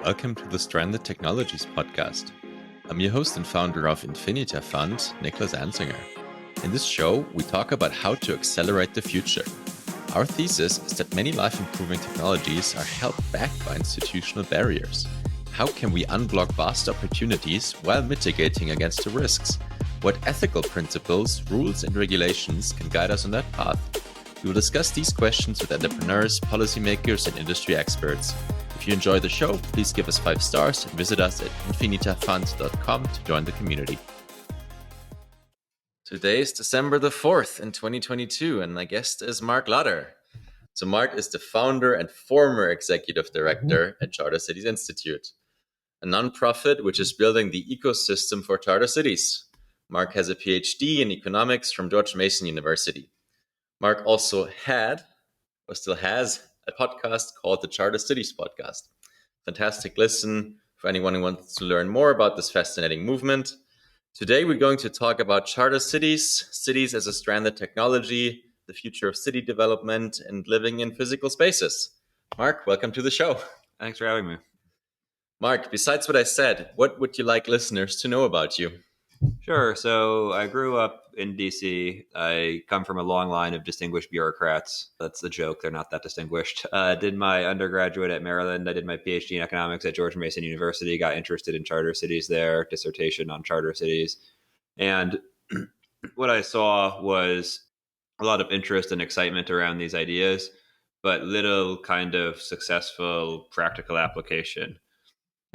Welcome to the Stranded Technologies podcast. I'm your host and founder of Infinita Fund, Niklas. In this show, we talk about how to accelerate the future. Our thesis is that many life-improving technologies are held back by institutional barriers. How can we unblock vast opportunities while mitigating against the risks? What ethical principles, rules, and regulations can guide us on that path? We will discuss these questions with entrepreneurs, policymakers, and industry experts. If you enjoy the show, please give us 5 stars and visit us at infinitafund.com to join the community. Today is December the 4th in 2022, and my guest is Mark Lutter. So Mark is the founder and former executive director at Charter Cities Institute, a nonprofit which is building the ecosystem for charter cities. Mark has a PhD in economics from George Mason University. Mark also had, or still has, a podcast called the Charter Cities Podcast. Fantastic listen for anyone who wants to learn more about this fascinating movement. Today, we're going to talk about charter cities, cities as a stranded technology, the future of city development, and living in physical spaces. Mark, welcome to the show. Thanks for having me. Mark, besides what I said, what would you like listeners to know about you? Sure. So I grew up in DC. I come from a long line of distinguished bureaucrats. That's the joke. They're not that distinguished. Did my undergraduate at Maryland. I did my PhD in economics at George Mason University. Got interested in charter cities there, dissertation on charter cities. And what I saw was a lot of interest and excitement around these ideas, but little kind of successful practical application.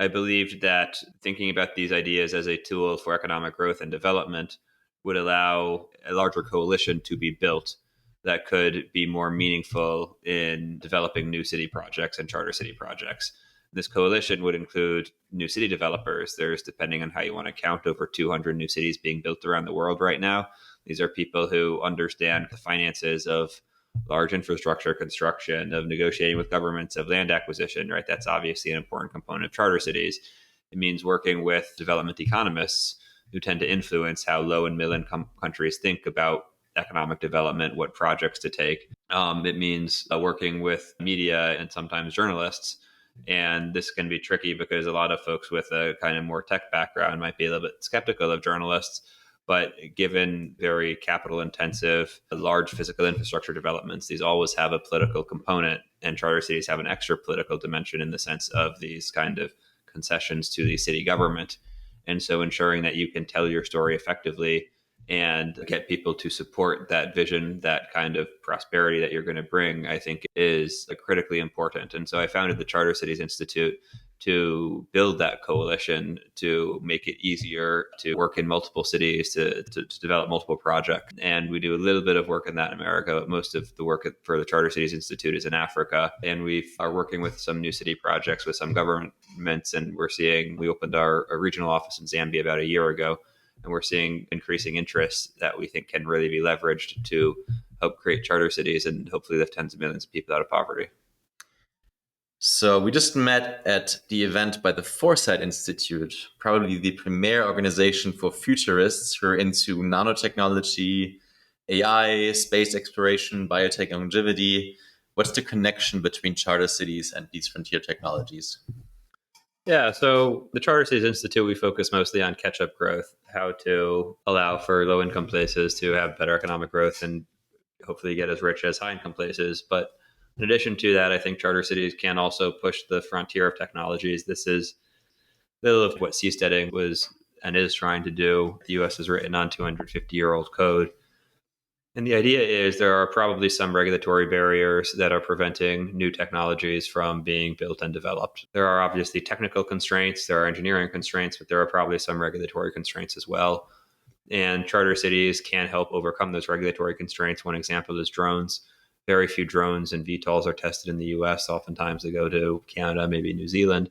I believed that thinking about these ideas as a tool for economic growth and development would allow a larger coalition to be built that could be more meaningful in developing new city projects and charter city projects. This coalition would include new city developers. There's, depending on how you want to count, over 200 new cities being built around the world right now. These are people who understand the finances of large infrastructure construction, of negotiating with governments, of land acquisition, right? That's obviously an important component of charter cities. It means working with development economists who tend to influence how low and middle income countries think about economic development, what projects to take. It means working with media and sometimes journalists. And this can be tricky because a lot of folks with a kind of more tech background might be a little bit skeptical of journalists. But given very capital intensive, large physical infrastructure developments, these always have a political component, and charter cities have an extra political dimension in the sense of these kind of concessions to the city government. And so ensuring that you can tell your story effectively and get people to support that vision, that kind of prosperity that you're going to bring, I think is critically important. And so I founded the Charter Cities Institute to build that coalition, to make it easier to work in multiple cities, to develop multiple projects. And we do a little bit of work in Latin America, but most of the work for the Charter Cities Institute is in Africa. And we are working with some new city projects with some governments. And we opened our regional office in Zambia about a year ago. And we're seeing increasing interest that we think can really be leveraged to help create charter cities and hopefully lift tens of millions of people out of poverty. So we just met at the event by the Foresight Institute, probably the premier organization for futurists who are into nanotechnology, AI, space exploration, biotech, longevity. What's the connection between charter cities and these frontier technologies? Yeah, so the Charter Cities Institute, we focus mostly on catch-up growth, how to allow for low-income places to have better economic growth and hopefully get as rich as high-income places. But in addition to that, I think charter cities can also push the frontier of technologies. This is a little of what seasteading was and is trying to do. The U.S. has written on 250-year-old code. And the idea is there are probably some regulatory barriers that are preventing new technologies from being built and developed. There are obviously technical constraints, there are engineering constraints, but there are probably some regulatory constraints as well. And charter cities can help overcome those regulatory constraints. One example is drones. Very few drones and VTOLs are tested in the US. Oftentimes they go to Canada, maybe New Zealand.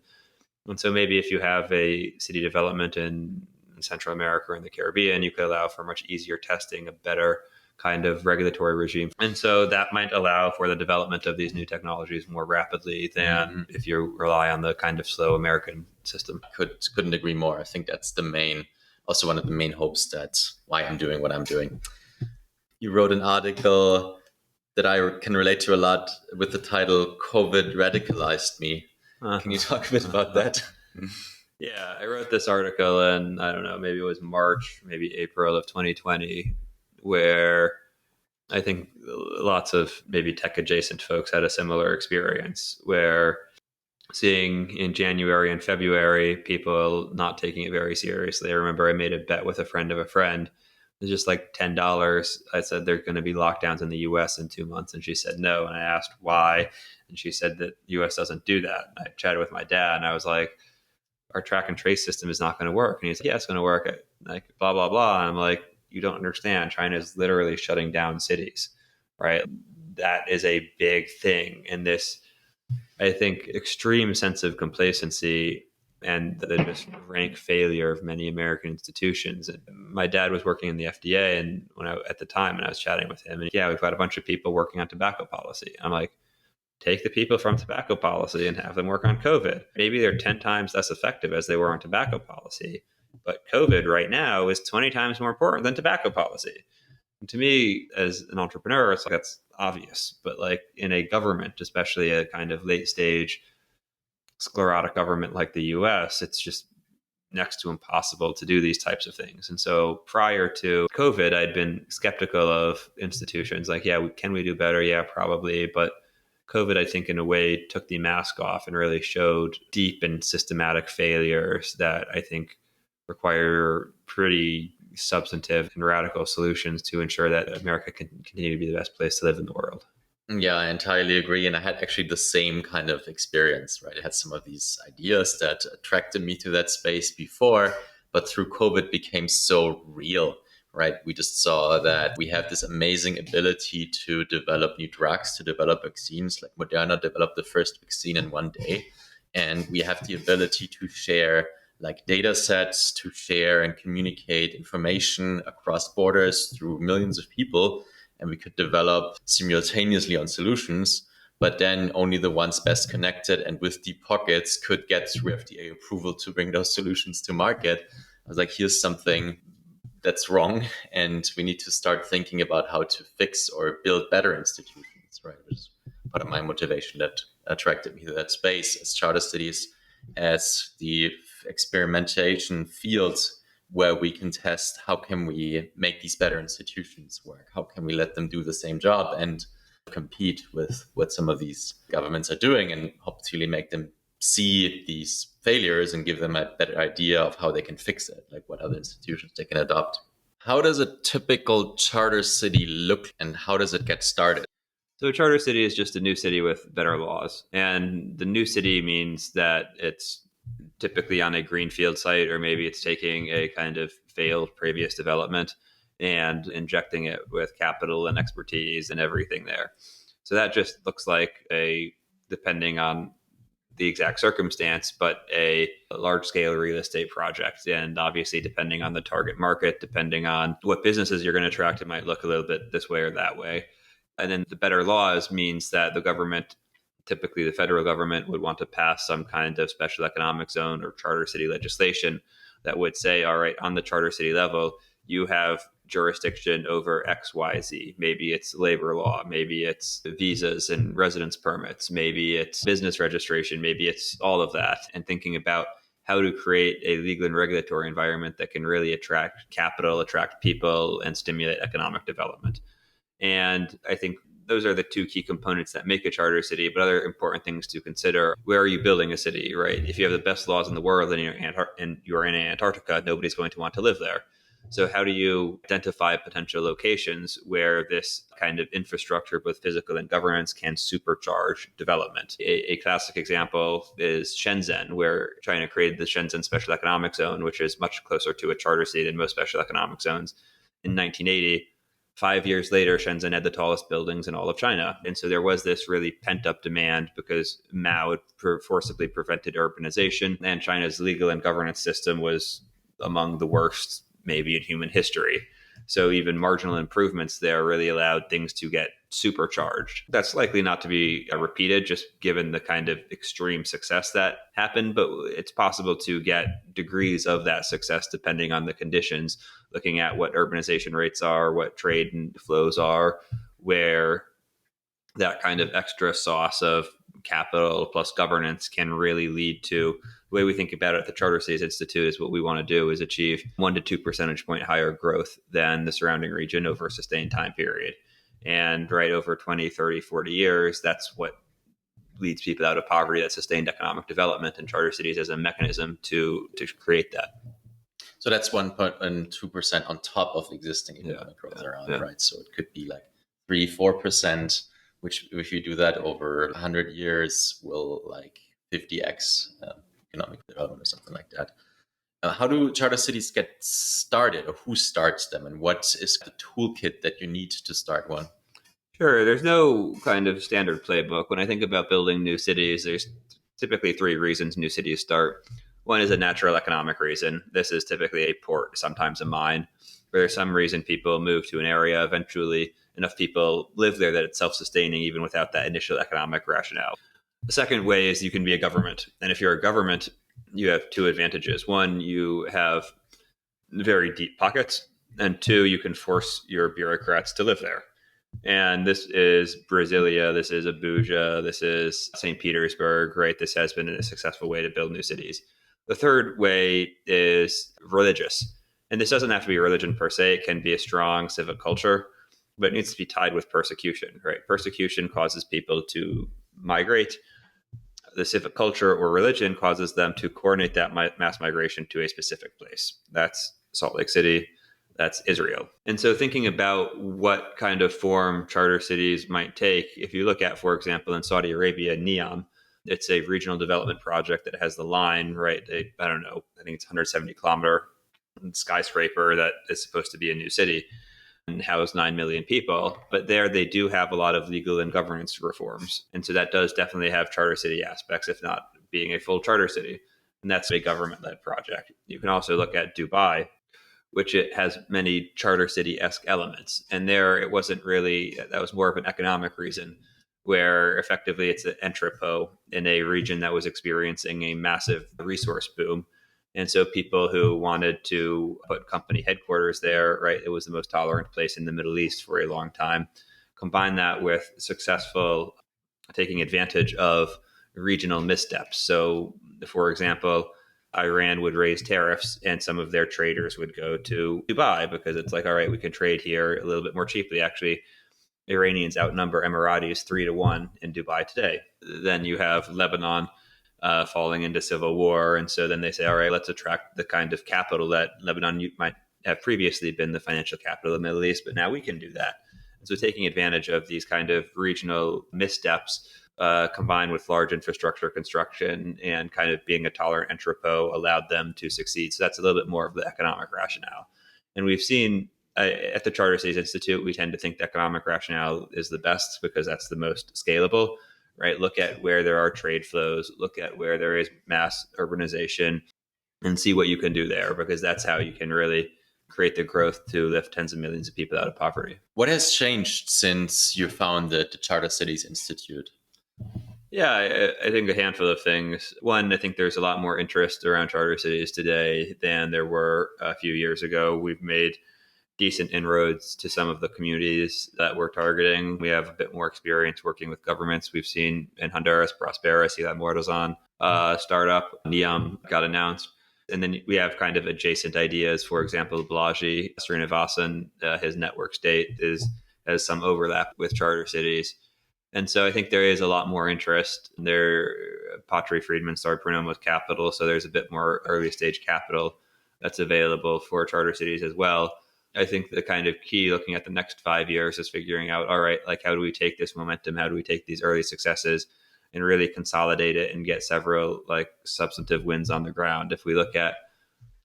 And so maybe if you have a city development in Central America or in the Caribbean, you could allow for much easier testing, a better kind of regulatory regime. And so that might allow for the development of these new technologies more rapidly than if you rely on the kind of slow American system. Couldn't agree more. I think that's also one of the main hopes that's why I'm doing what I'm doing. You wrote an article that I can relate to a lot with the title "COVID Radicalized Me." Can you talk a bit about that? Yeah, I wrote this article in, I don't know, maybe it was March, maybe April of 2020, where I think lots of maybe tech adjacent folks had a similar experience where seeing in January and February people not taking it very seriously. I remember I made a bet with a friend of a friend. It was just like $10. I said there's going to be lockdowns in the US in 2 months. And she said no. And I asked why. And she said that the US doesn't do that. I chatted with my dad and I was like, our track and trace system is not going to work. And he's like, yeah, it's going to work. Like, blah, blah, blah. And I'm like, you don't understand. China is literally shutting down cities, right? That is a big thing. And this, I think, extreme sense of complacency and the just rank failure of many American institutions. And my dad was working in the FDA, and at the time, and I was chatting with him, and yeah, we've got a bunch of people working on tobacco policy. I'm like, take the people from tobacco policy and have them work on COVID. Maybe they're 10 times less effective as they were on tobacco policy, but COVID right now is 20 times more important than tobacco policy. And to me, as an entrepreneur, it's like that's obvious. But like in a government, especially a kind of late stage sclerotic government like the US, it's just next to impossible to do these types of things. And so prior to COVID, I'd been skeptical of institutions like, yeah, can we do better? Yeah, probably. But COVID, I think, in a way, took the mask off and really showed deep and systematic failures that I think require pretty substantive and radical solutions to ensure that America can continue to be the best place to live in the world. Yeah, I entirely agree. And I had actually the same kind of experience, right? I had some of these ideas that attracted me to that space before, but through COVID became so real, right? We just saw that we have this amazing ability to develop new drugs, to develop vaccines. Like Moderna developed the first vaccine in one day. And we have the ability to share like data sets, to share and communicate information across borders through millions of people, and we could develop simultaneously on solutions, but then only the ones best connected and with deep pockets could get through FDA approval to bring those solutions to market. I was like, here's something that's wrong, and we need to start thinking about how to fix or build better institutions, right? Which is part of my motivation that attracted me to that space as charter cities, as the experimentation fields where we can test how can we make these better institutions work, how can we let them do the same job and compete with what some of these governments are doing, and hopefully make them see these failures and give them a better idea of how they can fix it, like what other institutions they can adopt. How does a typical charter city look and how does it get started? So a charter city is just a new city with better laws. And the new city means that it's typically on a greenfield site, or maybe it's taking a kind of failed previous development and injecting it with capital and expertise and everything there. So that just looks like depending on the exact circumstance, but a large scale real estate project. And obviously, depending on the target market, depending on what businesses you're going to attract, it might look a little bit this way or that way. And then the better laws means that the government, typically the federal government, would want to pass some kind of special economic zone or charter city legislation that would say, all right, on the charter city level, you have jurisdiction over XYZ. Maybe it's labor law, maybe it's visas and residence permits, maybe it's business registration, maybe it's all of that. And thinking about how to create a legal and regulatory environment that can really attract capital, attract people, and stimulate economic development. And I think those are the two key components that make a charter city. But other important things to consider: where are you building a city, right? If you have the best laws in the world and you're in Antarctica, nobody's going to want to live there. So how do you identify potential locations where this kind of infrastructure, both physical and governance, can supercharge development? A classic example is Shenzhen, where China created the Shenzhen Special Economic Zone, which is much closer to a charter city than most special economic zones, in 1980. 5 years later, Shenzhen had the tallest buildings in all of China. And so there was this really pent up demand because Mao had forcibly prevented urbanization, and China's legal and governance system was among the worst maybe in human history. So even marginal improvements there really allowed things to get supercharged. That's likely not to be repeated, just given the kind of extreme success that happened, but it's possible to get degrees of that success depending on the conditions, looking at what urbanization rates are, what trade and flows are, where that kind of extra sauce of capital plus governance can really lead to the way we think about it at the Charter Cities Institute is what we want to do is achieve 1 to 2 percentage point higher growth than the surrounding region over a sustained time period. And right over 20, 30, 40 years, that's what leads people out of poverty, that sustained economic development, and Charter Cities as a mechanism to create that. So that's 1.2% on top of existing economic growth around, right? So it could be like 3-4%, which if you do that over 100 years will like 50x economic development or something like that. How do charter cities get started, or who starts them, and what is the toolkit that you need to start one? Sure. There's no kind of standard playbook. When I think about building new cities, there's typically 3 reasons new cities start. One is a natural economic reason. This is typically a port, sometimes a mine. For some reason, people move to an area. Eventually, enough people live there that it's self-sustaining, even without that initial economic rationale. The second way is you can be a government. And if you're a government, you have 2 advantages. One, you have very deep pockets. And 2, you can force your bureaucrats to live there. And this is Brasilia, this is Abuja, this is St. Petersburg, right? This has been a successful way to build new cities. The third way is religious. And this doesn't have to be religion per se. It can be a strong civic culture, but it needs to be tied with persecution, right? Persecution causes people to migrate. The civic culture or religion causes them to coordinate that mass migration to a specific place. That's Salt Lake City. That's Israel. And so thinking about what kind of form charter cities might take, if you look at, for example, in Saudi Arabia, NEOM, it's a regional development project that has the line, right? I don't know, I think it's 170-kilometer skyscraper that is supposed to be a new city and house 9 million people. But there they do have a lot of legal and governance reforms. And so that does definitely have charter city aspects, if not being a full charter city. And that's a government-led project. You can also look at Dubai, which it has many charter city-esque elements. And there it wasn't really, that was more of an economic reason, where effectively it's an entrepot in a region that was experiencing a massive resource boom. And so people who wanted to put company headquarters there, right, it was the most tolerant place in the Middle East for a long time. Combine that with successful taking advantage of regional missteps. So, for example, Iran would raise tariffs and some of their traders would go to Dubai because it's like, all right, we can trade here a little bit more cheaply. Actually, Iranians outnumber Emiratis 3-1 in Dubai today. Then you have Lebanon falling into civil war. And so then they say, all right, let's attract the kind of capital that Lebanon might have previously been the financial capital of the Middle East, but now we can do that. And so taking advantage of these kind of regional missteps combined with large infrastructure construction and kind of being a tolerant entrepot allowed them to succeed. So that's a little bit more of the economic rationale. And we've seen at the Charter Cities Institute, we tend to think the economic rationale is the best because that's the most scalable, right? Look at where there are trade flows, look at where there is mass urbanization and see what you can do there, because that's how you can really create the growth to lift tens of millions of people out of poverty. What has changed since you founded the Charter Cities Institute? Yeah, I think a handful of things. One, I think there's a lot more interest around charter cities today than there were a few years ago. We've made decent inroads to some of the communities that we're targeting. We have a bit more experience working with governments. We've seen in Honduras, Prospera, Ciudad Morazan startup, NEOM got announced. And then we have kind of adjacent ideas. For example, Blasi, Srinivasan, his network state has some overlap with charter cities. And so I think there is a lot more interest. Patri Friedman started Pronome with capital, so there's a bit more early stage capital that's available for charter cities as well. I think the kind of key looking at the next 5 years is figuring out, all right, like how do we take this momentum? How do we take these early successes and really consolidate it and get several like substantive wins on the ground? If we look at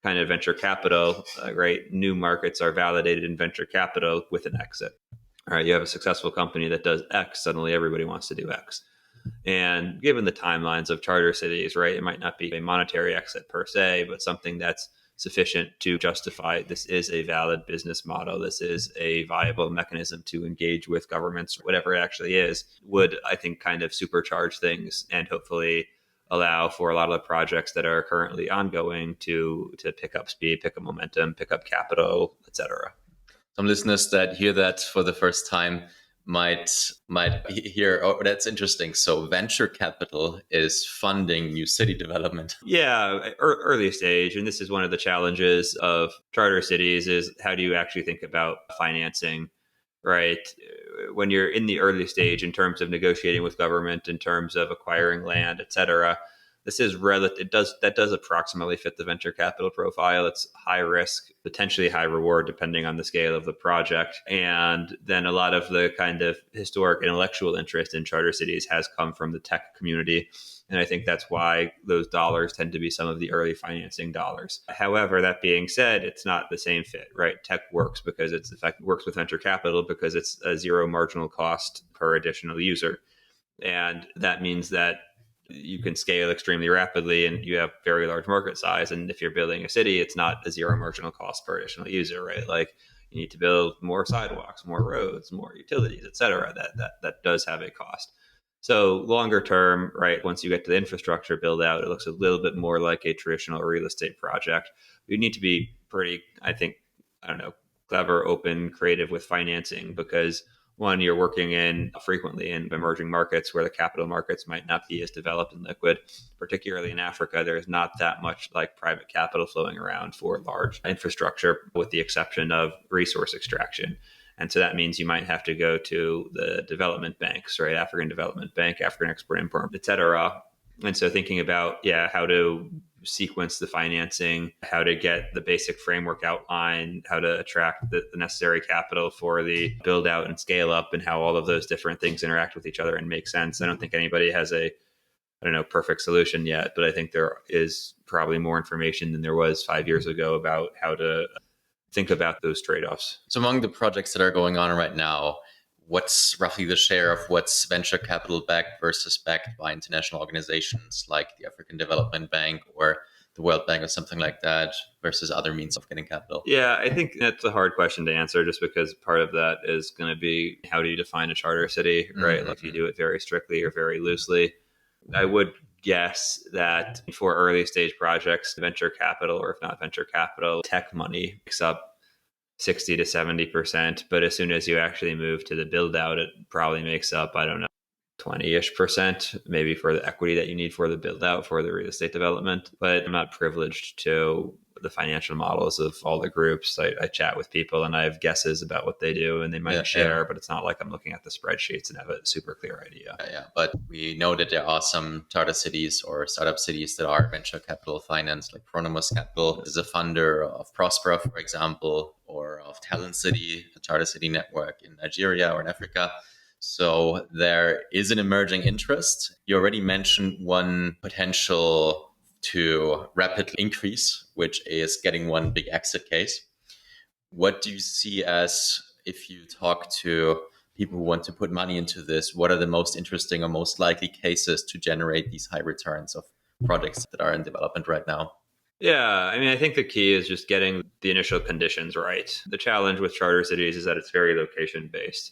kind of venture capital, right, new markets are validated in venture capital with an exit. All right, you have a successful company that does X, suddenly everybody wants to do X. And given the timelines of charter cities, right, it might not be a monetary exit per se, but something that's sufficient to justify this is a valid business model, this is a viable mechanism to engage with governments, whatever it actually is, would, I think, kind of supercharge things and hopefully allow for a lot of the projects that are currently ongoing to pick up speed, pick up momentum, pick up capital, etc. Some listeners that hear that for the first time, might hear, oh, that's interesting. So venture capital is funding new city development. Yeah, early stage. And this is one of the challenges of charter cities is how do you actually think about financing, right? When you're in the early stage in terms of negotiating with government, in terms of acquiring land, et cetera, this is that does approximately fit the venture capital profile. It's high risk, potentially high reward, depending on the scale of the project. And then a lot of the kind of historic intellectual interest in charter cities has come from the tech community. And I think that's why those dollars tend to be some of the early financing dollars. However, that being said, it's not the same fit, right? Tech works because it's in fact works with venture capital because it's a zero marginal cost per additional user. And that means that you can scale extremely rapidly and you have very large market size. And if you're building a city, it's not a zero marginal cost per additional user, right? Like you need to build more sidewalks, more roads, more utilities, et cetera. That does have a cost. So longer term, right, once you get to the infrastructure build out, it looks a little bit more like a traditional real estate project. You need to be pretty, I think, I don't know, clever, open, creative with financing because one, you're working in frequently in emerging markets where the capital markets might not be as developed and liquid. Particularly in Africa, there's not that much like private capital flowing around for large infrastructure, with the exception of resource extraction. And so that means you might have to go to the development banks, right? African Development Bank, African Export Import, et cetera. And so thinking about, how to sequence the financing, how to get the basic framework outlined, how to attract the necessary capital for the build out and scale up, and how all of those different things interact with each other and make sense. I don't think anybody has perfect solution yet, but I think there is probably more information than there was 5 years ago about how to think about those trade-offs. So among the projects that are going on right now, what's roughly the share of what's venture capital backed versus backed by international organizations like the African Development Bank or the World Bank or something like that versus other means of getting capital? Yeah, I think that's a hard question to answer just because part of that is going to be how do you define a charter city, right? Mm-hmm. Like, if you do it very strictly or very loosely. I would guess that for early stage projects, venture capital, or if not venture capital, tech money makes up 60 to 70%. But as soon as you actually move to the build out, it probably makes up, I don't know, 20-ish%, maybe for the equity that you need for the build out for the real estate development. But I'm not privileged to the financial models of all the groups. I chat with people and I have guesses about what they do and they might share, but it's not like I'm looking at the spreadsheets and have a super clear idea. Yeah, but we know that there are some charter cities or startup cities that are venture capital financed, like Pronomos Capital is a funder of Prospera, for example, or of Talent City, a charter city network in Nigeria or in Africa. So there is an emerging interest. You already mentioned one potential to rapidly increase, which is getting one big exit case. What do you see as, if you talk to people who want to put money into this, what are the most interesting or most likely cases to generate these high returns of projects that are in development right now? Yeah, I mean, I think the key is just getting the initial conditions right. The challenge with charter cities is that it's very location based.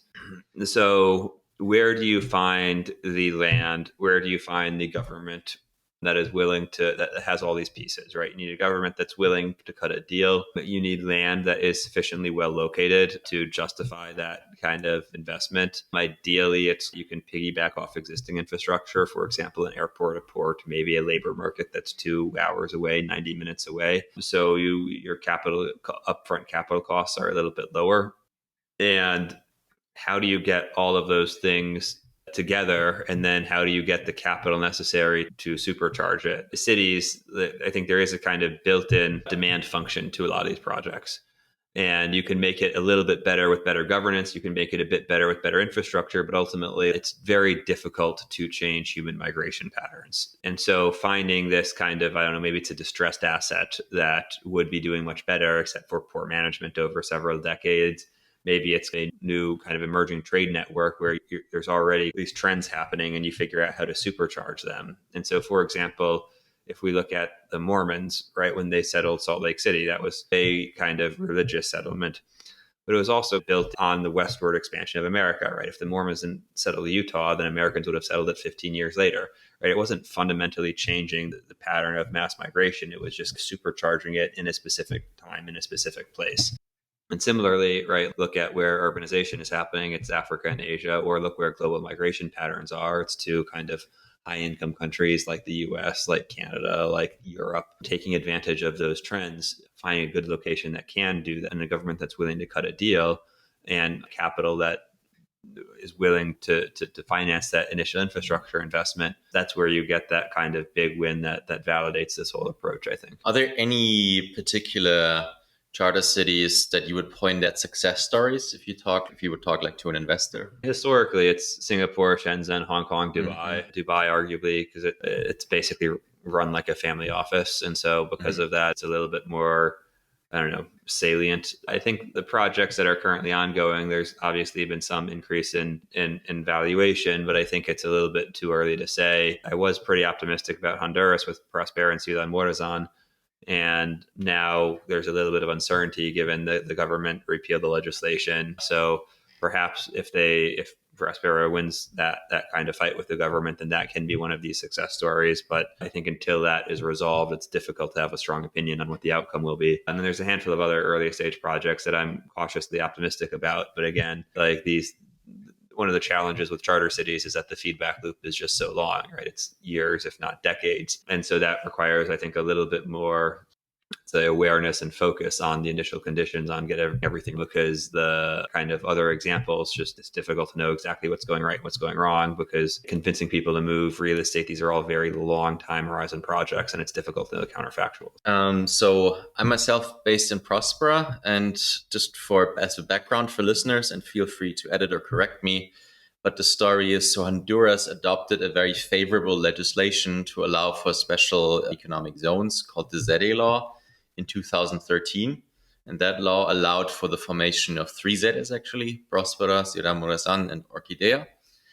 So, where do you find the land? Where do you find the government that is willing to, that has all these pieces, right? You need a government that's willing to cut a deal, but you need land that is sufficiently well located to justify that kind of investment. Ideally, it's you can piggyback off existing infrastructure, for example, an airport, a port, maybe a labor market that's 2 hours away, 90 minutes away. So your upfront capital costs are a little bit lower. And how do you get all of those things together, and then how do you get the capital necessary to supercharge it? The cities, I think there is a kind of built-in demand function to a lot of these projects, and you can make it a little bit better with better governance, you can make it a bit better with better infrastructure, but ultimately it's very difficult to change human migration patterns. And so finding this kind of, I don't know, maybe it's a distressed asset that would be doing much better except for poor management over several decades. Maybe it's a new kind of emerging trade network where there's already these trends happening and you figure out how to supercharge them. And so, for example, if we look at the Mormons, right, when they settled Salt Lake City, that was a kind of religious settlement. But it was also built on the westward expansion of America, right? If the Mormons didn't settle Utah, then Americans would have settled it 15 years later, right? It wasn't fundamentally changing the pattern of mass migration. It was just supercharging it in a specific time, in a specific place. And similarly, right, look at where urbanization is happening. It's Africa and Asia, or look where global migration patterns are. It's to kind of high income countries like the US, like Canada, like Europe, taking advantage of those trends, finding a good location that can do that, and a government that's willing to cut a deal, and capital that is willing to finance that initial infrastructure investment. That's where you get that kind of big win that validates this whole approach, I think. Are there any particular charter cities that you would point at success stories if you would talk like to an investor? Historically, it's Singapore, Shenzhen, Hong Kong, Dubai. Dubai, arguably, because it's basically run like a family office. And so because of that, it's a little bit more, I don't know, salient. I think the projects that are currently ongoing, there's obviously been some increase in valuation, but I think it's a little bit too early to say. I was pretty optimistic about Honduras with Prospera and Ciudad Morazan. And now there's a little bit of uncertainty given the government repealed the legislation. So perhaps if Prospera wins that kind of fight with the government, then that can be one of these success stories. But I think until that is resolved, it's difficult to have a strong opinion on what the outcome will be. And then there's a handful of other early stage projects that I'm cautiously optimistic about. But again, like these, one of the challenges with charter cities is that the feedback loop is just so long, right? It's years, if not decades. And so that requires, I think, a little bit more the awareness and focus on the initial conditions on everything, because the kind of other examples, just it's difficult to know exactly what's going right, what's going wrong, because convincing people to move real estate, these are all very long time horizon projects, and it's difficult to know the counterfactuals. So I'm myself based in Prospera, and just as a background for listeners, and feel free to edit or correct me, but the story is, so Honduras adopted a very favorable legislation to allow for special economic zones called the ZE law in 2013. And that law allowed for the formation of three ZEs, actually: Prospera, Ciudad Morazan, and Orquídea.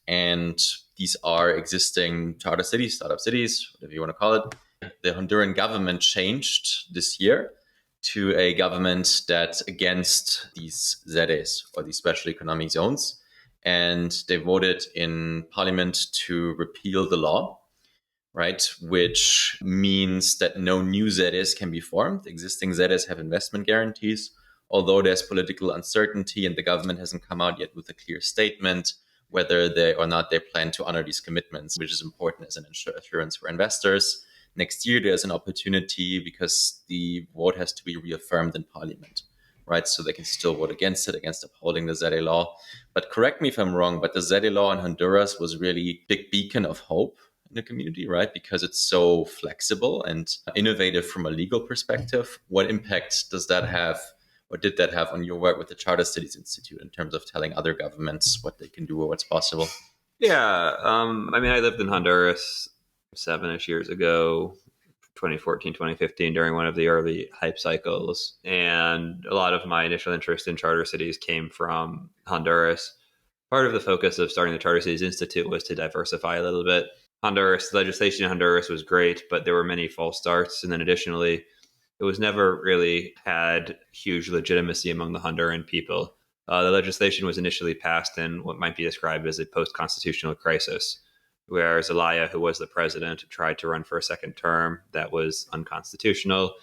And these are existing charter cities, startup cities, whatever you want to call it. The Honduran government changed this year to a government that's against these ZEs, or these special economic zones. And they voted in parliament to repeal the law, right? Which means that no new ZEs can be formed. Existing ZEs have investment guarantees, although there's political uncertainty and the government hasn't come out yet with a clear statement whether they or not they plan to honor these commitments, which is important as an assurance for investors. Next year, there's an opportunity because the vote has to be reaffirmed in parliament, right? So they can still vote against upholding the ZE law. But correct me if I'm wrong, but the ZE law in Honduras was really a big beacon of hope in the community, right? Because it's so flexible and innovative from a legal perspective. What impact does that have, or did that have, on your work with the Charter Cities Institute in terms of telling other governments what they can do or what's possible? Yeah. I mean, I lived in Honduras 7-ish years ago, 2014, 2015, during one of the early hype cycles. And a lot of my initial interest in charter cities came from Honduras. Part of the focus of starting the Charter Cities Institute was to diversify a little bit. Honduras, the legislation in Honduras was great, but there were many false starts. And then additionally, it was never really had huge legitimacy among the Honduran people. The legislation was initially passed in what might be described as a post-constitutional crisis, where Zelaya, who was the president, tried to run for a second term. That was unconstitutional.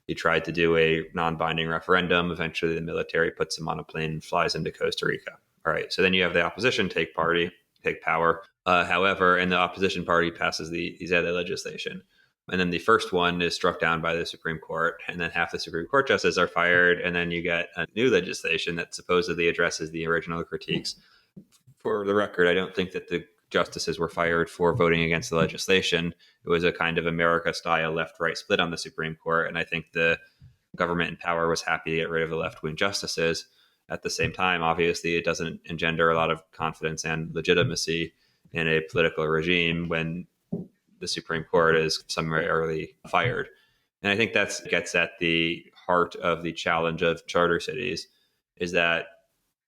He tried to do a non-binding referendum. Eventually, the military puts him on a plane and flies into Costa Rica. All right, so then you have the opposition take power. However, and the opposition party passes the ZEDA legislation. And then the first one is struck down by the Supreme Court, and then half the Supreme Court justices are fired, and then you get a new legislation that supposedly addresses the original critiques. For the record, I don't think that the justices were fired for voting against the legislation. It was a kind of America-style left-right split on the Supreme Court, and I think the government in power was happy to get rid of the left-wing justices. At the same time, obviously, it doesn't engender a lot of confidence and legitimacy in a political regime when the Supreme Court is summarily fired. And I think that gets at the heart of the challenge of charter cities, is that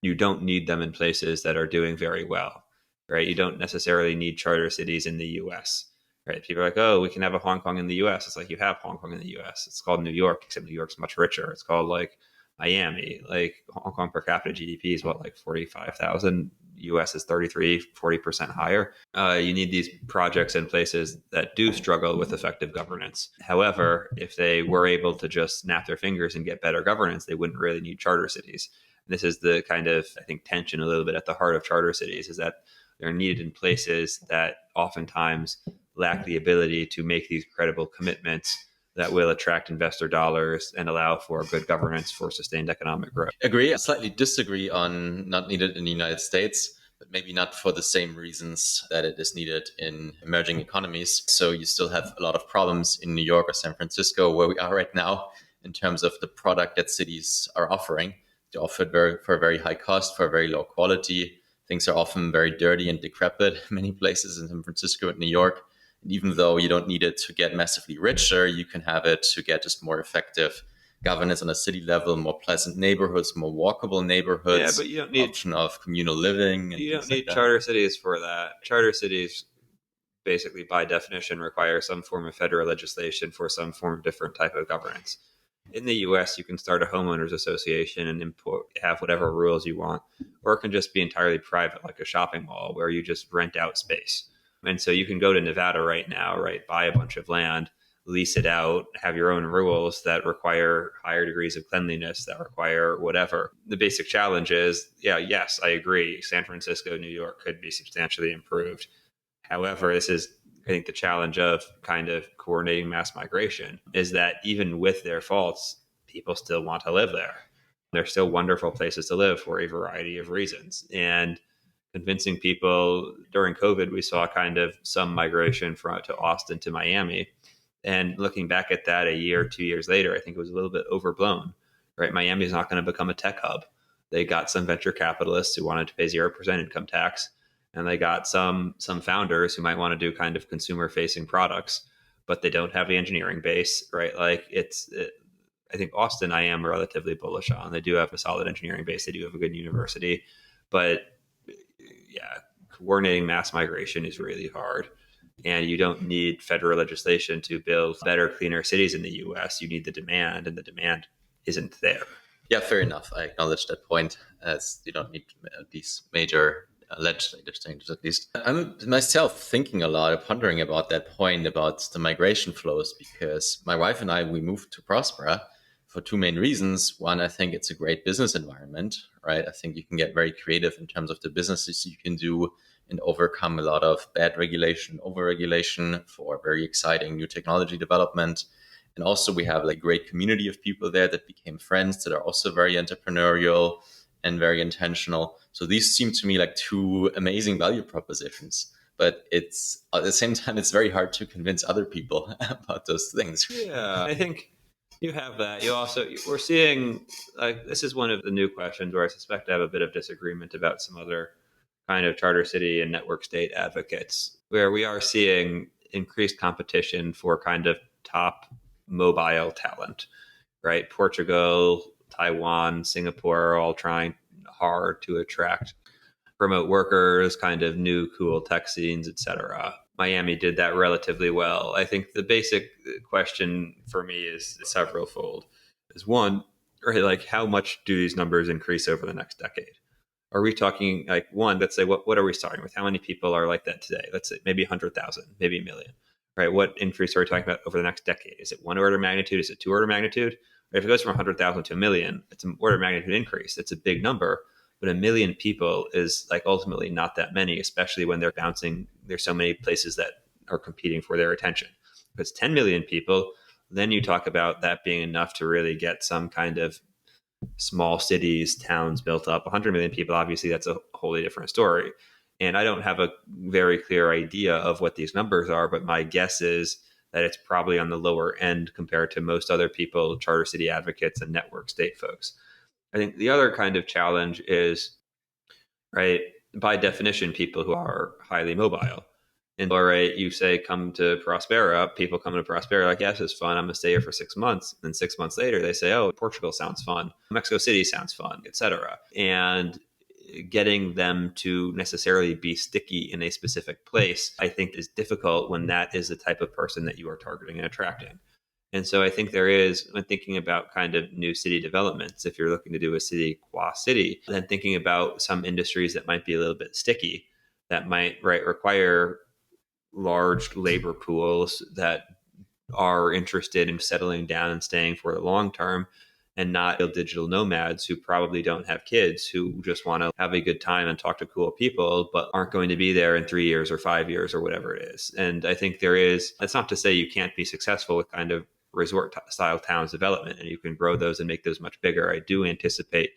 you don't need them in places that are doing very well, right? You don't necessarily need charter cities in the US, right? People are like, oh, we can have a Hong Kong in the US. It's like, you have Hong Kong in the US. It's called New York, except New York's much richer. It's called like Miami. Like Hong Kong per capita GDP is what, like 45,000 US is 33, 40% higher. You need these projects in places that do struggle with effective governance. However, if they were able to just snap their fingers and get better governance, they wouldn't really need charter cities. This is the kind of, I think, tension a little bit at the heart of charter cities, is that they're needed in places that oftentimes lack the ability to make these credible commitments that will attract investor dollars and allow for good governance for sustained economic growth. Agree. I slightly disagree on not needed in the United States, but maybe not for the same reasons that it is needed in emerging economies. So you still have a lot of problems in New York or San Francisco, where we are right now, in terms of the product that cities are offering. They offer it for a very high cost, for a very low quality. Things are often very dirty and decrepit in many places in San Francisco and New York. And even though you don't need it to get massively richer, you can have it to get just more effective governance on a city level, more pleasant neighborhoods, more walkable neighborhoods. Yeah, but you don't need option of communal living. You don't need charter cities for that. Charter cities basically, by definition, require some form of federal legislation for some form of different type of governance. In the US, you can start a homeowners association and have whatever rules you want, or it can just be entirely private, like a shopping mall where you just rent out space. And so you can go to Nevada right now, right, buy a bunch of land, lease it out, have your own rules that require higher degrees of cleanliness, that require whatever. The basic challenge is, yes, I agree. San Francisco, New York could be substantially improved. However, this is, I think, the challenge of kind of coordinating mass migration is that even with their faults, people still want to live there. They're still wonderful places to live for a variety of reasons. And convincing people during COVID, we saw kind of some migration to Austin to Miami. And looking back at that a year, 2 years later, I think it was a little bit overblown, right? Miami is not going to become a tech hub. They got some venture capitalists who wanted to pay 0% income tax, and they got some founders who might want to do kind of consumer facing products, but they don't have the engineering base, right? Like I think Austin, I am relatively bullish on. They do have a solid engineering base. They do have a good university, but yeah, coordinating mass migration is really hard. And you don't need federal legislation to build better, cleaner cities in the US. You need the demand, and the demand isn't there. Yeah, fair enough. I acknowledge that point, as you don't need these major legislative changes, at least. I'm myself thinking a lot, pondering about that point about the migration flows, because my wife and I, we moved to Prospera for two main reasons. One, I think it's a great business environment, right? I think you can get very creative in terms of the businesses you can do and overcome a lot of bad regulation, overregulation for very exciting new technology development. And also we have like a great community of people there that became friends that are also very entrepreneurial and very intentional. So these seem to me like two amazing value propositions. But it's at the same time, it's very hard to convince other people about those things. Yeah, I think you have that. We're seeing, like, this is one of the new questions where I suspect I have a bit of disagreement about some other kind of charter city and network state advocates, where we are seeing increased competition for kind of top mobile talent, right? Portugal, Taiwan, Singapore are all trying hard to attract remote workers, kind of new cool tech scenes, etc. Miami did that relatively well. I think the basic question for me is several fold. Is one, right, like how much do these numbers increase over the next decade? Are we talking like one, let's say, what are we starting with? How many people are like that today? Let's say maybe 100,000, maybe a million, right? What increase are we talking about over the next decade? Is it one order of magnitude? Is it two order of magnitude? Or if it goes from 100,000 to a million, it's an order of magnitude increase. It's a big number, but a million people is like ultimately not that many, especially when they're bouncing. There's so many places that are competing for their attention. If it's 10 million people, then you talk about that being enough to really get some kind of small cities, towns built up. 100 million people, obviously, that's a wholly different story. And I don't have a very clear idea of what these numbers are, but my guess is that it's probably on the lower end compared to most other people, charter city advocates and network state folks. I think the other kind of challenge is, right, by definition, people who are highly mobile. And all right, you say come to Prospera, people come to Prospera like, yes, it's fun. I'm gonna stay here for 6 months. And 6 months later, they say, oh, Portugal sounds fun, Mexico City sounds fun, etc. And getting them to necessarily be sticky in a specific place, I think, is difficult when that is the type of person that you are targeting and attracting. And so I think there is, when thinking about kind of new city developments, if you're looking to do a city qua city, then thinking about some industries that might be a little bit sticky, that might require large labor pools that are interested in settling down and staying for the long term, and not digital nomads who probably don't have kids, who just want to have a good time and talk to cool people, but aren't going to be there in 3 years or 5 years or whatever it is. And I think there is, that's not to say you can't be successful with kind of resort style towns development, and you can grow those and make those much bigger. I do anticipate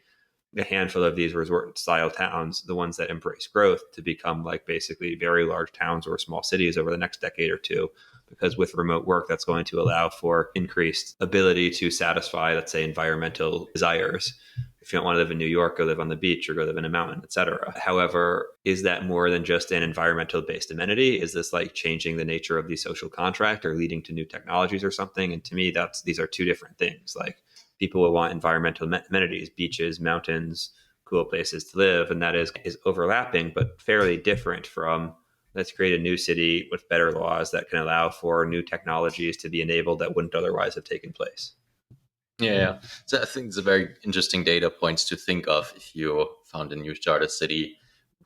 a handful of these resort style towns, the ones that embrace growth, to become like basically very large towns or small cities over the next decade or two. Because with remote work, that's going to allow for increased ability to satisfy, let's say, environmental desires. If you don't want to live in New York, go live on the beach or go live in a mountain, etc. However, is that more than just an environmental based amenity? Is this like changing the nature of the social contract or leading to new technologies or something? And to me, these are two different things. Like, people will want environmental amenities, beaches, mountains, cool places to live, and that is overlapping but fairly different from, let's create a new city with better laws that can allow for new technologies to be enabled that wouldn't otherwise have taken place. Yeah. So I think it's a very interesting data points to think of if you found a new charter city.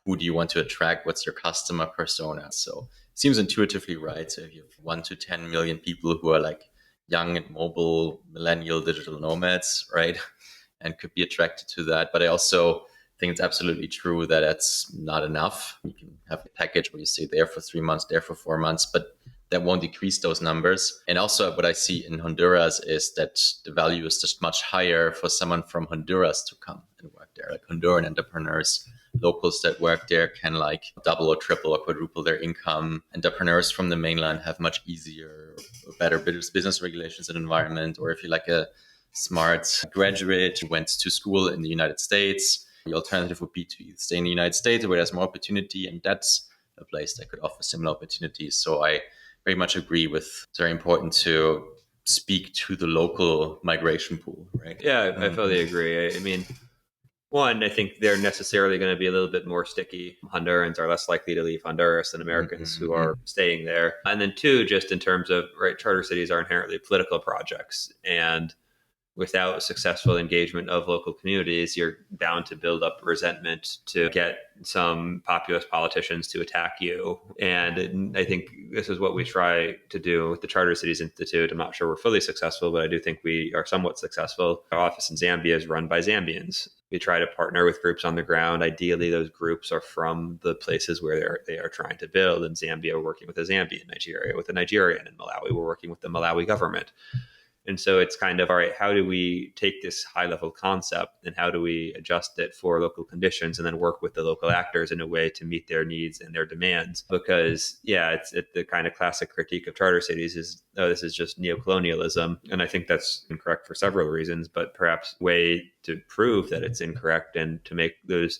Who do you want to attract? What's your customer persona? So it seems intuitively right. So if you have 1 to 10 million people who are like young and mobile, millennial digital nomads, right? And could be attracted to that. But I also think it's absolutely true that that's not enough. You can have a package where you stay there for 3 months, there for 4 months, but that won't decrease those numbers. And also what I see in Honduras is that the value is just much higher for someone from Honduras to come and work there. Like Honduran entrepreneurs, locals that work there can like double or triple or quadruple their income. Entrepreneurs from the mainland have much easier or better business regulations and environment. Or if you're like a smart graduate who went to school in the United States, the alternative would be to either stay in the United States where there's more opportunity, and that's a place that could offer similar opportunities. So I very much agree with it's very important to speak to the local migration pool, right? Yeah, I fully agree. I mean, one, I think they're necessarily going to be a little bit more sticky. Hondurans are less likely to leave Honduras than Americans who are staying there. And then two, just in terms of, right, charter cities are inherently political projects. And without successful engagement of local communities, you're bound to build up resentment to get some populist politicians to attack you. And I think this is what we try to do with the Charter Cities Institute. I'm not sure we're fully successful, but I do think we are somewhat successful. Our office in Zambia is run by Zambians. We try to partner with groups on the ground. Ideally, those groups are from the places where they are trying to build. In Zambia, we're working with a Zambian, Nigeria with a Nigerian. In Malawi, we're working with the Malawi government. And so it's kind of, all right, how do we take this high level concept and how do we adjust it for local conditions and then work with the local actors in a way to meet their needs and their demands? Because, yeah, it's the kind of classic critique of charter cities is, oh, this is just neocolonialism. And I think that's incorrect for several reasons, but perhaps way to prove that it's incorrect and to make those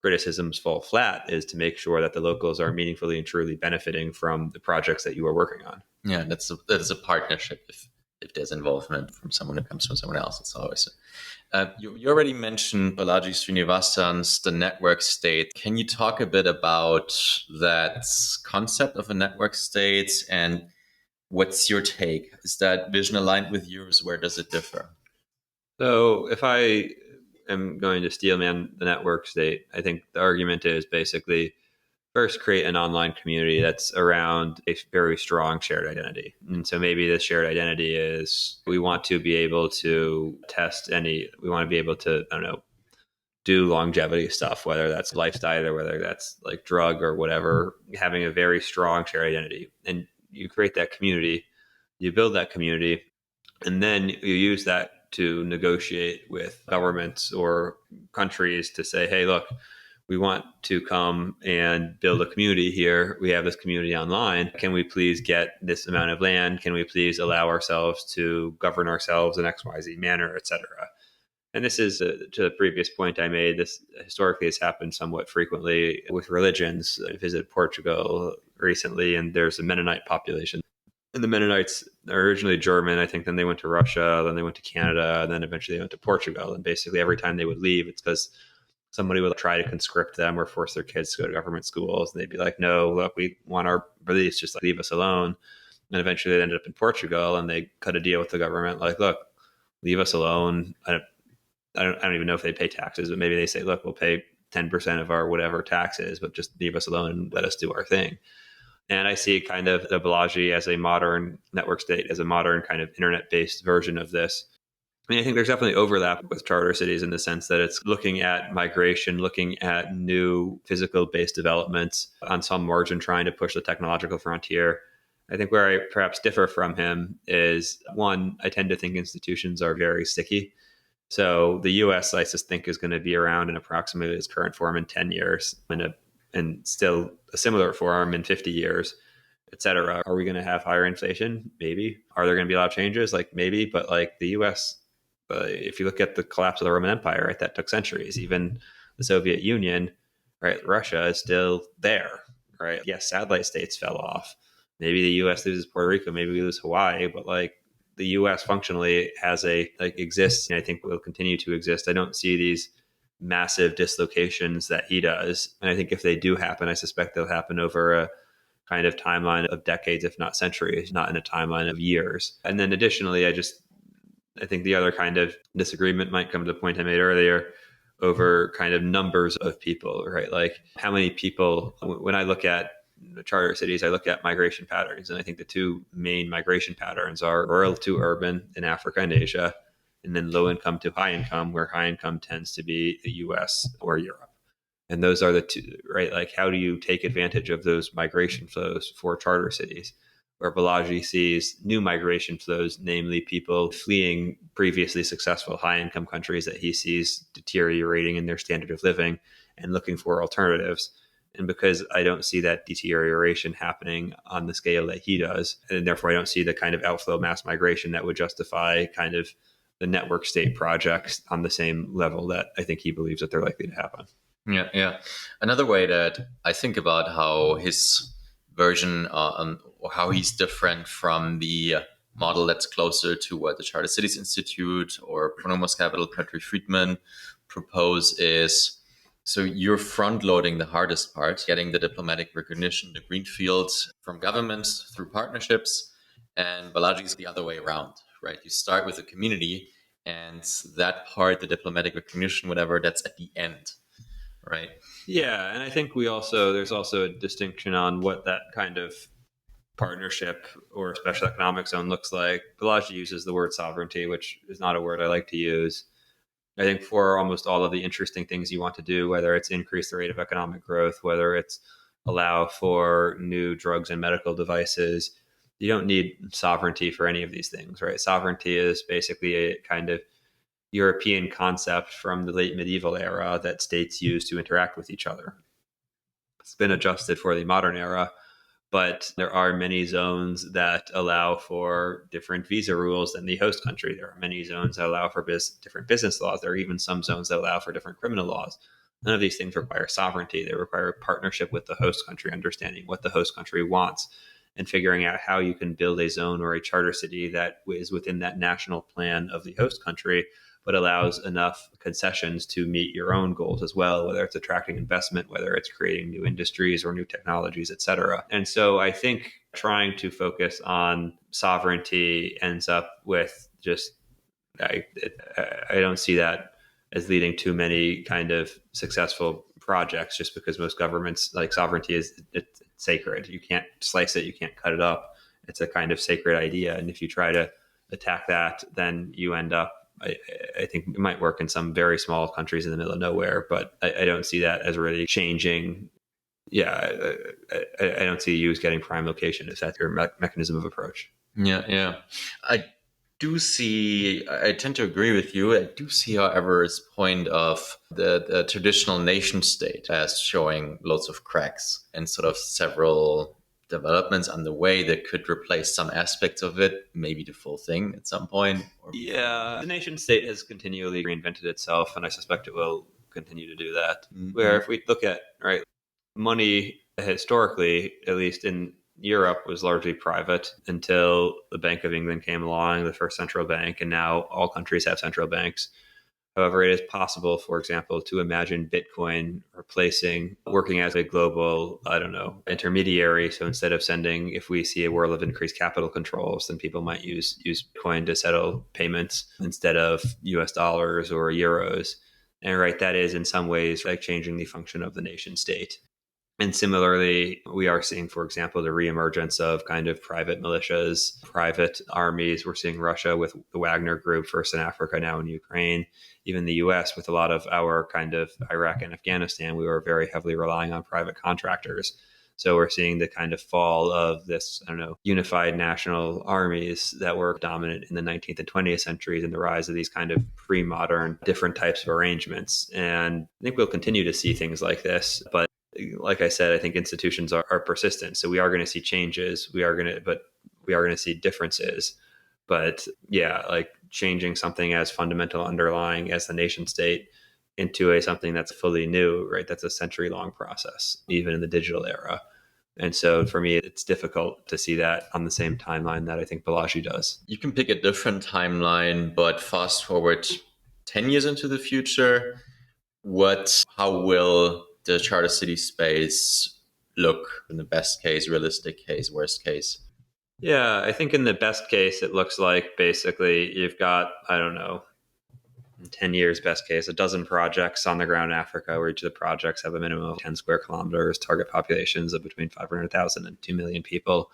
criticisms fall flat is to make sure that the locals are meaningfully and truly benefiting from the projects that you are working on. Yeah, that is a partnership. If there's involvement from someone who comes from someone else, it's always. You already mentioned Balaji Srinivasan's The Network State. Can you talk a bit about that concept of a network state and what's your take? Is that vision aligned with yours? Where does it differ? So if I am going to steelman the network state, I think the argument is basically first create an online community that's around a very strong shared identity. And so maybe this shared identity is we want to be able to we want to be able to, I don't know, do longevity stuff, whether that's lifestyle or whether that's like drug or whatever, having a very strong shared identity. And you create that community, you build that community, and then you use that to negotiate with governments or countries to say, hey, look, we want to come and build a community here. We have this community online. Can we please get this amount of land? Can we please allow ourselves to govern ourselves in XYZ manner, et cetera? And this is to the previous point I made. This historically has happened somewhat frequently with religions. I visited Portugal recently, and there's a Mennonite population. And the Mennonites are originally German, I think. Then they went to Russia, then they went to Canada, and then eventually they went to Portugal. And basically every time they would leave, it's because somebody would try to conscript them or force their kids to go to government schools. And they'd be like, no, look, we want our beliefs, just leave us alone. And eventually they ended up in Portugal, and they cut a deal with the government like, look, leave us alone. I don't even know if they pay taxes, but maybe they say, look, we'll pay 10% of our whatever taxes, but just leave us alone and let us do our thing. And I see kind of the Balaji as a modern network state, as a modern kind of internet-based version of this. I mean, I think there's definitely overlap with charter cities in the sense that it's looking at migration, looking at new physical-based developments on some margin, trying to push the technological frontier. I think where I perhaps differ from him is, one, I tend to think institutions are very sticky. So the US, I just think, is going to be around in approximately its current form in 10 years and still a similar form in 50 years, et cetera. Are we going to have higher inflation? Maybe. Are there going to be a lot of changes? Like maybe, but like the US, if you look at the collapse of the Roman Empire, right, that took centuries. Even the Soviet Union, right, Russia is still there, right? Yes, satellite states fell off. Maybe the US loses Puerto Rico, maybe we lose Hawaii, but like the US functionally exists, and I think will continue to exist. I don't see these massive dislocations that he does. And I think if they do happen, I suspect they'll happen over a kind of timeline of decades, if not centuries, not in a timeline of years. And then additionally, I think the other kind of disagreement might come to the point I made earlier over kind of numbers of people, right? Like how many people, when I look at the charter cities, I look at migration patterns. And I think the two main migration patterns are rural to urban in Africa and Asia, and then low income to high income, where high income tends to be the US or Europe. And those are the two, right? Like, how do you take advantage of those migration flows for charter cities? Where Balaji sees new migration flows, namely people fleeing previously successful high income countries that he sees deteriorating in their standard of living and looking for alternatives. And because I don't see that deterioration happening on the scale that he does, and therefore I don't see the kind of outflow mass migration that would justify kind of the network state projects on the same level that I think he believes that they're likely to happen. Yeah, yeah. Another way that I think about how his version, or how he's different from the model that's closer to what the Charter Cities Institute or Pronomos Capital, Patrick Friedman propose is, so you're front loading the hardest part, getting the diplomatic recognition, the greenfield from governments through partnerships, and Balaji is the other way around, right? You start with the community, and that part, the diplomatic recognition, whatever, that's at the end. Right. Yeah, and I think there's also a distinction on what that kind of partnership or special economic zone looks like. Balaji uses the word sovereignty, which is not a word I like to use. I think for almost all of the interesting things you want to do, whether it's increase the rate of economic growth, whether it's allow for new drugs and medical devices, you don't need sovereignty for any of these things, right? Sovereignty is basically a kind of European concept from the late medieval era that states use to interact with each other. It's been adjusted for the modern era, but there are many zones that allow for different visa rules than the host country. There are many zones that allow for different business laws. There are even some zones that allow for different criminal laws. None of these things require sovereignty. They require a partnership with the host country, understanding what the host country wants, and figuring out how you can build a zone or a charter city that is within that national plan of the host country, but allows enough concessions to meet your own goals as well, whether it's attracting investment, whether it's creating new industries or new technologies, et cetera. And so I think trying to focus on sovereignty ends up with just, I don't see that as leading to many kind of successful projects, just because most governments, like, sovereignty it's sacred. You can't slice it, you can't cut it up. It's a kind of sacred idea. And if you try to attack that, then you end up, I think it might work in some very small countries in the middle of nowhere, but I don't see that as really changing. Yeah, I don't see you as getting prime location if that's your mechanism of approach. Yeah, yeah. I tend to agree with you. I do see, however, his point of the traditional nation state as showing loads of cracks and sort of several developments on the way that could replace some aspects of it, maybe the full thing at some point. Yeah, the nation state has continually reinvented itself, and I suspect it will continue to do that. Mm-hmm. Where if we look at, right, money historically, at least in Europe, was largely private until the Bank of England came along, the first central bank, and now all countries have central banks. However, it is possible, for example, to imagine Bitcoin replacing working as a global, intermediary. So instead of sending, if we see a world of increased capital controls, then people might use Bitcoin to settle payments instead of US dollars or euros. And right, that is in some ways like changing the function of the nation state. And similarly, we are seeing, for example, the reemergence of kind of private militias, private armies. We're seeing Russia with the Wagner Group, first in Africa, now in Ukraine. Even the US, with a lot of our kind of Iraq and Afghanistan, we were very heavily relying on private contractors. So we're seeing the kind of fall of this, unified national armies that were dominant in the 19th and 20th centuries, and the rise of these kind of pre-modern different types of arrangements. And I think we'll continue to see things like this. But like I said, I think institutions are persistent. So we are going to see changes. We are going to see differences. But yeah, like changing something as fundamental underlying as the nation state into something that's fully new, right? That's a century-long process, even in the digital era. And so for me, it's difficult to see that on the same timeline that I think Balaji does. You can pick a different timeline, but fast forward 10 years into the future, how will the charter city space look in the best case, realistic case, worst case? Yeah, I think in the best case, it looks like basically you've got, I don't know, in 10 years, best case, a dozen projects on the ground in Africa, where each of the projects have a minimum of 10 square kilometers, target populations of between 500,000 and 2 million people,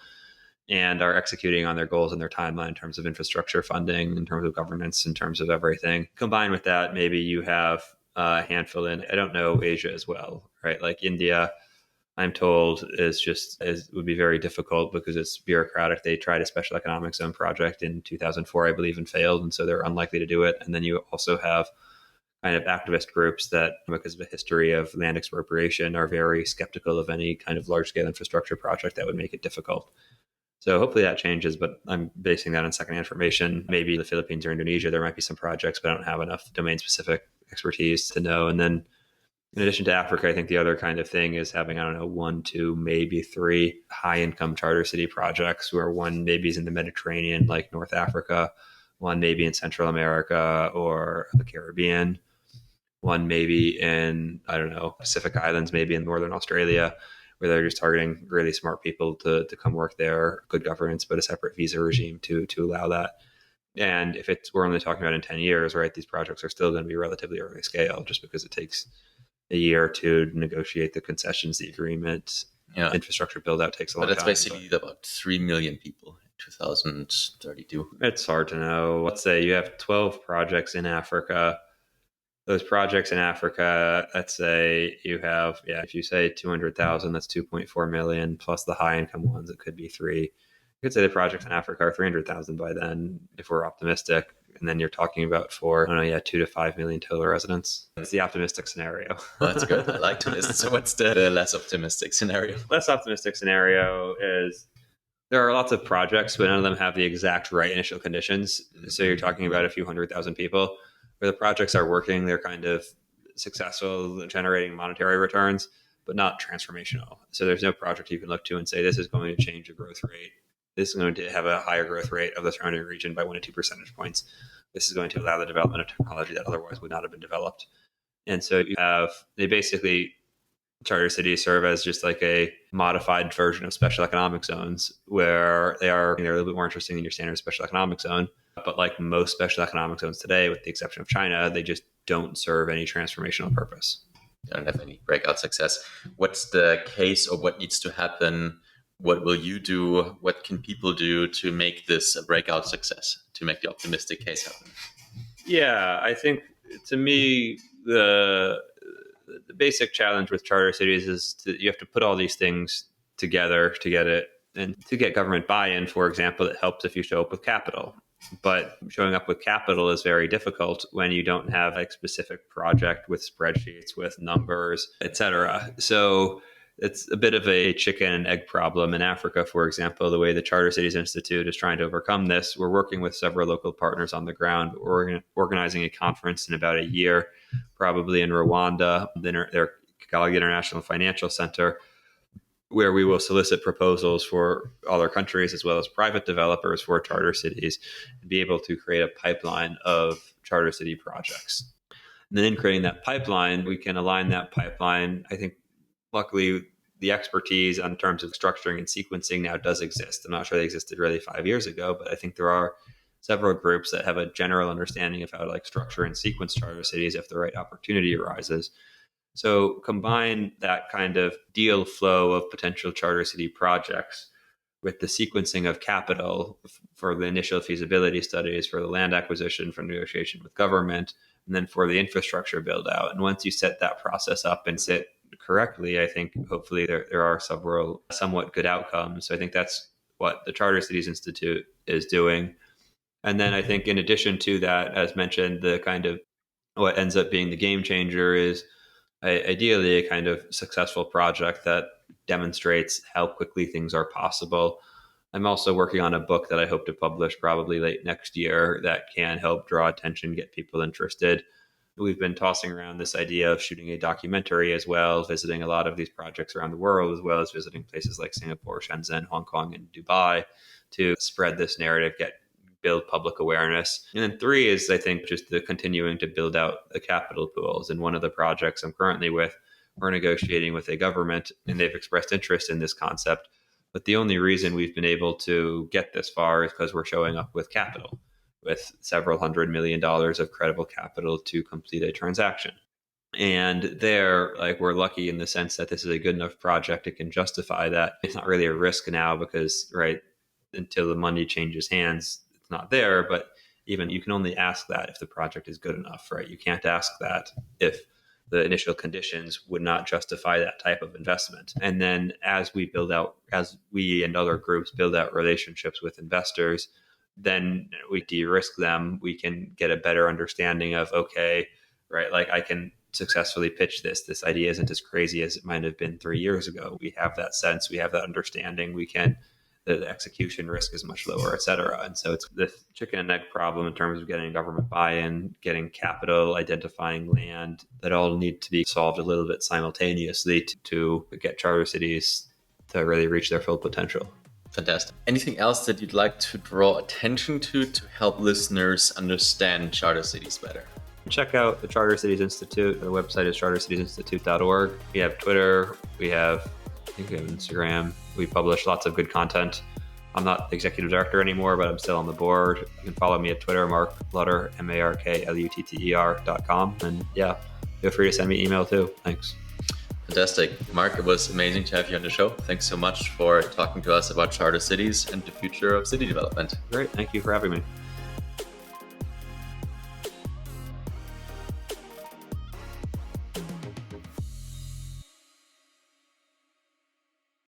and are executing on their goals and their timeline in terms of infrastructure funding, in terms of governance, in terms of everything. Combined with that, maybe you have a handful in, I don't know, Asia as well, right? Like India, I'm told would be very difficult because it's bureaucratic. They tried a special economic zone project in 2004, I believe, and failed. And so they're unlikely to do it. And then you also have kind of activist groups that, because of a history of land expropriation, are very skeptical of any kind of large scale infrastructure project that would make it difficult. So hopefully that changes, but I'm basing that on secondhand information. Maybe the Philippines or Indonesia, there might be some projects, but I don't have enough domain specific expertise to know. And then in addition to Africa, I think the other kind of thing is having, 1, 2, maybe 3 high income charter city projects, where one maybe is in the Mediterranean, like North Africa, one maybe in Central America or the Caribbean, one maybe in, Pacific Islands, maybe in Northern Australia, where they're just targeting really smart people to come work there, good governance, but a separate visa regime to allow that. And if we're only talking about in 10 years, right, these projects are still going to be relatively early scale, just because it takes a year or two to negotiate the concessions, the agreement. Yeah. Infrastructure build out takes a long time. But that's basically about 3 million people in 2032. It's hard to know. Let's say you have 12 projects in Africa. Those projects in Africa, let's say you have, if you say 200,000, that's 2.4 million, plus the high income ones, it could be 3. You could say the projects in Africa are 300,000 by then, if we're optimistic. And then you're talking about 2 to 5 million total residents. That's the optimistic scenario. Well, that's good. I like to listen. So what's the less optimistic scenario? Less optimistic scenario is there are lots of projects, but none of them have the exact right initial conditions. So you're talking about a few 100,000 people where the projects are working. They're kind of successful, generating monetary returns, but not transformational. So there's no project you can look to and say, this is going to change the growth rate. This is going to have a higher growth rate of the surrounding region by 1 to 2 percentage points. This is going to allow the development of technology that otherwise would not have been developed. And so they basically, charter cities serve as just like a modified version of special economic zones, where they're a little bit more interesting than your standard special economic zone. But like most special economic zones today, with the exception of China, they just don't serve any transformational purpose. They don't have any breakout success. What's the case, or what needs to happen? What will you do? What can people do to make this a breakout success, to make the optimistic case happen? Yeah, I think, to me, the basic challenge with charter cities is that you have to put all these things together to get it. And to get government buy-in, for example, it helps if you show up with capital. But showing up with capital is very difficult when you don't have a specific project with spreadsheets, with numbers, etc. So it's a bit of a chicken and egg problem in Africa, for example. The way the Charter Cities Institute is trying to overcome this, we're working with several local partners on the ground. We're organizing a conference in about a year, probably in Rwanda, their Kigali International Financial Center, where we will solicit proposals for other countries as well as private developers for charter cities and be able to create a pipeline of charter city projects. And then in creating that pipeline, we can align that pipeline. I think luckily the expertise in terms of structuring and sequencing now does exist. I'm not sure they existed really 5 years ago, but I think there are several groups that have a general understanding of how to structure and sequence charter cities if the right opportunity arises. So combine that kind of deal flow of potential charter city projects with the sequencing of capital for the initial feasibility studies, for the land acquisition, for negotiation with government, and then for the infrastructure build out. And once you set that process up and sit correctly, I think hopefully there are several somewhat good outcomes. So I think that's what the Charter Cities Institute is doing. And then I think in addition to that, as mentioned, the kind of what ends up being the game changer is ideally a kind of successful project that demonstrates how quickly things are possible. I'm also working on a book that I hope to publish probably late next year that can help draw attention, get people interested. We've been tossing around this idea of shooting a documentary as well, visiting a lot of these projects around the world, as well as visiting places like Singapore, Shenzhen, Hong Kong, and Dubai to spread this narrative, build public awareness. And then 3 is, I think, just the continuing to build out the capital pools. And one of the projects I'm currently with, we're negotiating with a government, and they've expressed interest in this concept. But the only reason we've been able to get this far is because we're showing up with capital, with several $100 million of credible capital to complete a transaction. And there, we're lucky in the sense that this is a good enough project it can justify that. It's not really a risk now because, right, until the money changes hands, it's not there. But even you can only ask that if the project is good enough, right? You can't ask that if the initial conditions would not justify that type of investment. And then as we and other groups build out relationships with investors, then we de-risk them. We can get a better understanding of, okay, right, I can successfully pitch this. This idea isn't as crazy as it might have been 3 years ago. We have that sense, we have that understanding. The execution risk is much lower, et cetera. And so it's this chicken and egg problem in terms of getting government buy-in, getting capital, identifying land, that all need to be solved a little bit simultaneously to get charter cities to really reach their full potential. Fantastic. Anything else that you'd like to draw attention to help listeners understand charter cities better? Check out the Charter Cities Institute. Our website is chartercitiesinstitute.org. We have Twitter. I think we have Instagram. We publish lots of good content. I'm not the executive director anymore, but I'm still on the board. You can follow me at Twitter, Mark Lutter, MarkLutter.com. And yeah, feel free to send me email too. Thanks. Fantastic. Mark, it was amazing to have you on the show. Thanks so much for talking to us about charter cities and the future of city development. Great. Thank you for having me.